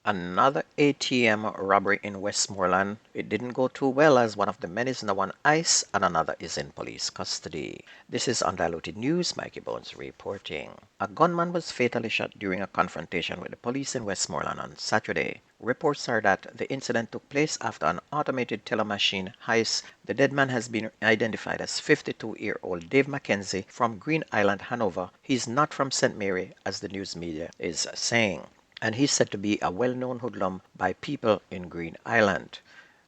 Another ATM robbery in Westmoreland. It didn't go too well as one of the men is now on ice and another is in police custody. This is Undiluted News, Mikey Bones reporting. A gunman was fatally shot during a confrontation with the police in Westmoreland on Saturday. Reports are that the incident took place after an automated teller machine heist. The dead man has been identified as 52-year-old Dave McKenzie from Green Island, Hanover. He's not from St. Mary, as the news media is saying, and he's said to be a well-known hoodlum by people in Green Island.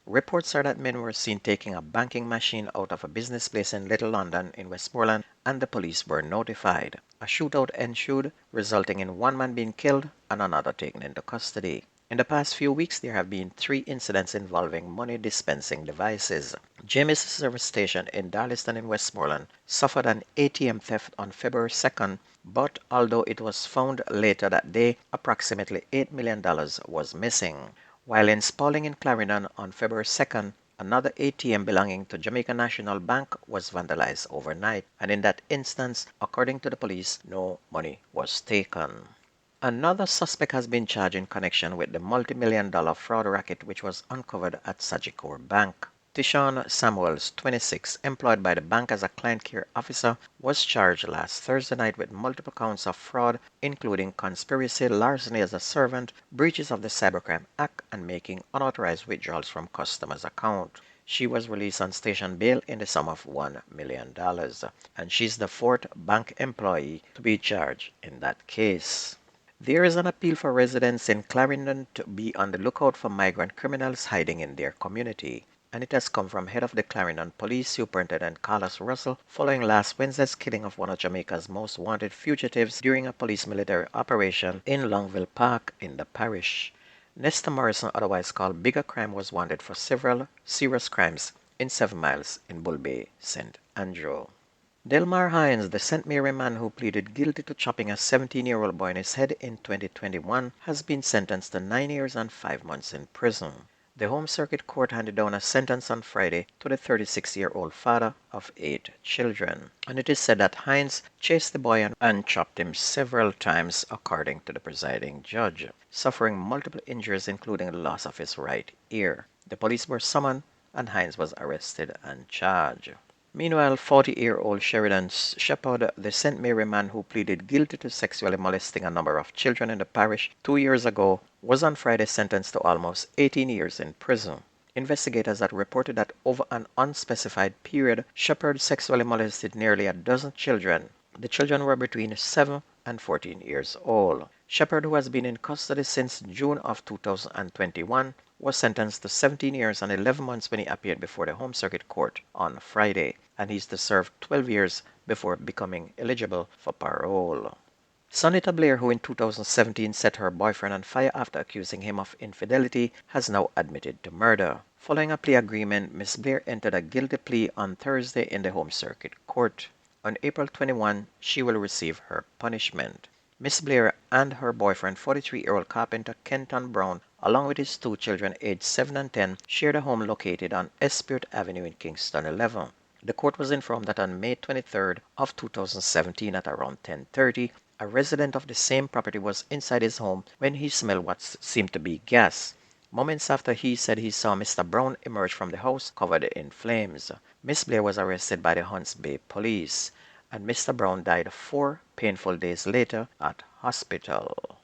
Reports are that men were seen taking a banking machine out of a business place in Little London in Westmoreland, and the police were notified. A shootout ensued, resulting in one man being killed and another taken into custody. In the past few weeks, there have been 3 incidents involving money dispensing devices. James service station in Darliston in Westmoreland suffered an ATM theft on February 2nd, but although it was found later that day, approximately $8 million was missing. While in Spalding in Clarendon on February 2nd, another ATM belonging to Jamaica National Bank was vandalized overnight, and in that instance, according to the police, no money was taken. Another suspect has been charged in connection with the multi-million-dollar fraud racket which was uncovered at Sagicor Bank. Tishon Samuels, 26, employed by the bank as a client care officer, was charged last Thursday night with multiple counts of fraud, including conspiracy, larceny as a servant, breaches of the Cybercrime Act, and making unauthorized withdrawals from customers' accounts. She was released on station bail in the sum of $1 million, and she's the 4th bank employee to be charged in that case. There is an appeal for residents in Clarendon to be on the lookout for migrant criminals hiding in their community, and it has come from head of the Clarendon Police Superintendent Carlos Russell following last Wednesday's killing of one of Jamaica's most wanted fugitives during a police military operation in Longville Park in the parish. Nestor Morrison, otherwise called Bigger Crime, was wanted for several serious crimes in 7 Miles in Bull Bay, St. Andrew. Delmar Hines, the St. Mary man who pleaded guilty to chopping a 17-year-old boy in his head in 2021, has been sentenced to 9 years and 5 months in prison. The Home Circuit Court handed down a sentence on Friday to the 36-year-old father of 8 children, and it is said that Hines chased the boy and chopped him several times, according to the presiding judge, suffering multiple injuries including the loss of his right ear. The police were summoned and Hines was arrested and charged. Meanwhile, 40-year-old Sheridan Shepherd, the St. Mary man who pleaded guilty to sexually molesting a number of children in the parish 2 years ago, was on Friday sentenced to almost 18 years in prison. Investigators had reported that over an unspecified period, Shepherd sexually molested nearly a dozen children. The children were between 7 and 14 years old. Shepherd, who has been in custody since June of 2021, was sentenced to 17 years and 11 months when he appeared before the Home Circuit Court on Friday, and he's to serve 12 years before becoming eligible for parole. Sonita Blair, who in 2017 set her boyfriend on fire after accusing him of infidelity, has now admitted to murder. Following a plea agreement, Ms. Blair entered a guilty plea on Thursday in the Home Circuit Court. On April 21, she will receive her punishment. Miss Blair and her boyfriend, 43-year-old carpenter Kenton Brown, along with his 2 children aged 7 and 10, shared a home located on Espute Avenue in Kingston 11. The court was informed that on May 23rd of 2017 at around 10:30, a resident of the same property was inside his home when he smelled what seemed to be gas. Moments after, he said he saw Mr. Brown emerge from the house covered in flames. Miss Blair was arrested by the Hunts Bay police, and Mr. Brown died 4 painful days later at hospital.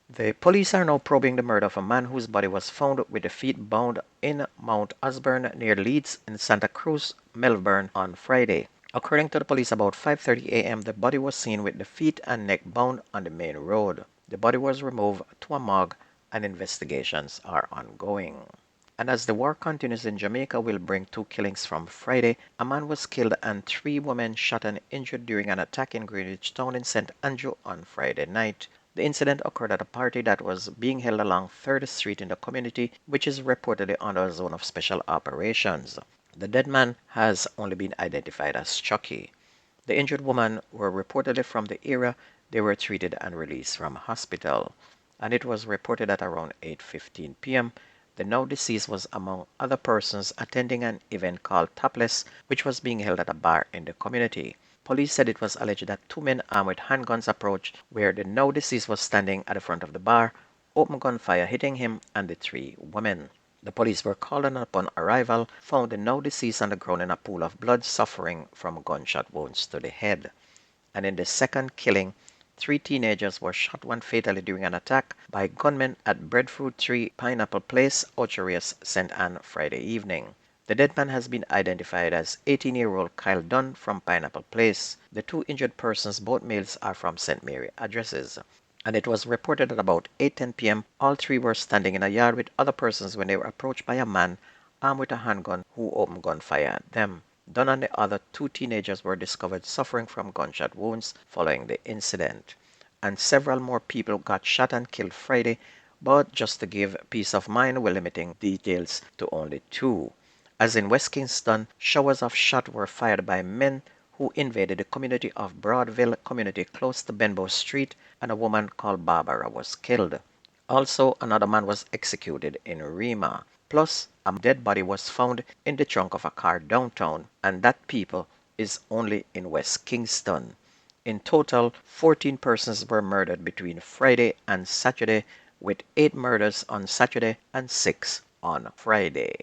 The police are now probing the murder of a man whose body was found with the feet bound in Mount Osborne near Leeds in Santa Cruz, Melbourne on Friday. According to the police, about 5:30 a.m., the body was seen with the feet and neck bound on the main road. The body was removed to a morgue and investigations are ongoing. And as the war continues in Jamaica, will bring 2 killings from Friday. A man was killed and 3 women shot and injured during an attack in Greenwich Town in St. Andrew on Friday night. The incident occurred at a party that was being held along 3rd Street in the community, which is reportedly under a zone of special operations. The dead man has only been identified as Chucky. The injured women were reportedly from the area. They were treated and released from hospital. And it was reported at around 8:15 p.m. The now deceased was among other persons attending an event called Topless, which was being held at a bar in the community. Police said it was alleged that 2 men armed with handguns approached where the now deceased was standing at the front of the bar opened gunfire hitting him and the three women. The police were called and upon arrival found the now deceased on the ground in a pool of blood suffering from gunshot wounds to the head. And in the second killing, three teenagers were shot one fatally during an attack by gunmen at Breadfruit Tree Pineapple Place, Ocherius, St. Anne Friday evening. The dead man has been identified as 18-year-old Kyle Dunn from Pineapple Place. The two injured persons, both males, are from St. Mary addresses. And it was reported at about 8:10 p.m. all three were standing in a yard with other persons when they were approached by a man armed with a handgun who opened gunfire at them. Dunn and the other two teenagers were discovered suffering from gunshot wounds following the incident. And several more people got shot and killed Friday, but just to give peace of mind, we're limiting details to only two. As in West Kingston, showers of shot were fired by men who invaded the community of Broadville community close to Benbow Street, and a woman called Barbara was killed. Also, another man was executed in Rima. Plus, a dead body was found in the trunk of a car downtown, and that people is only in West Kingston. In total, 14 persons were murdered between Friday and Saturday, with 8 murders on Saturday and 6 on Friday.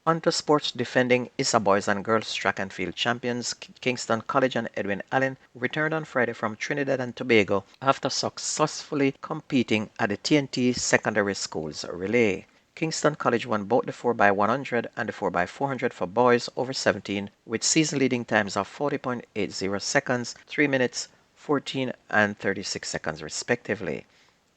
On to sports. Defending ISA boys and girls track and field champions Kingston College and Edwin Allen returned on Friday from Trinidad and Tobago after successfully competing at the TNT Secondary Schools Relay. Kingston College won both the 4x100 and the 4x400 for boys over 17 with season leading times of 40.80 seconds, 3 minutes, 14 and 36 seconds respectively.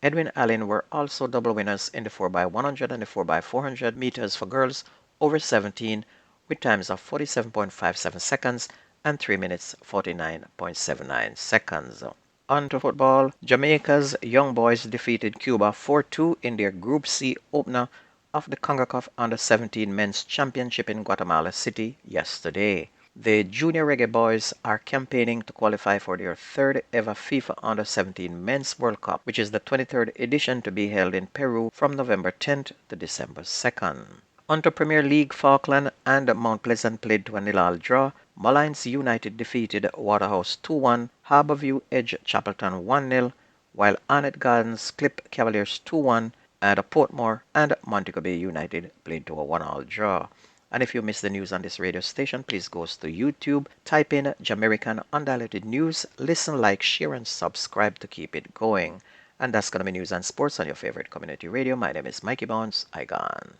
Edwin Allen were also double winners in the 4x100 and the 4x400 meters for girls over 17 with times of 47.57 seconds and 3 minutes 49.79 seconds. On to football. Jamaica's young boys defeated Cuba 4-2 in their Group C opener of the CONCACAF Under-17 Men's Championship in Guatemala City yesterday. The Junior Reggae Boys are campaigning to qualify for their third ever FIFA Under-17 Men's World Cup, which is the 23rd edition to be held in Peru from November 10th to December 2nd. On to Premier League, Falkland and Mount Pleasant played to a 0-0 draw. Mullines United defeated Waterhouse 2-1, Harbourview edged Chapelton 1-0, while Arnett Gardens clipped Cavaliers 2-1, and Portmore and Montego Bay United played to a 1-1 draw. And if you missed the news on this radio station, please go to YouTube, type in Jamaican Undiluted News, listen, like, share, and subscribe to keep it going. And that's going to be news and sports on your favorite community radio. My name is Mikey Bounce. I gone.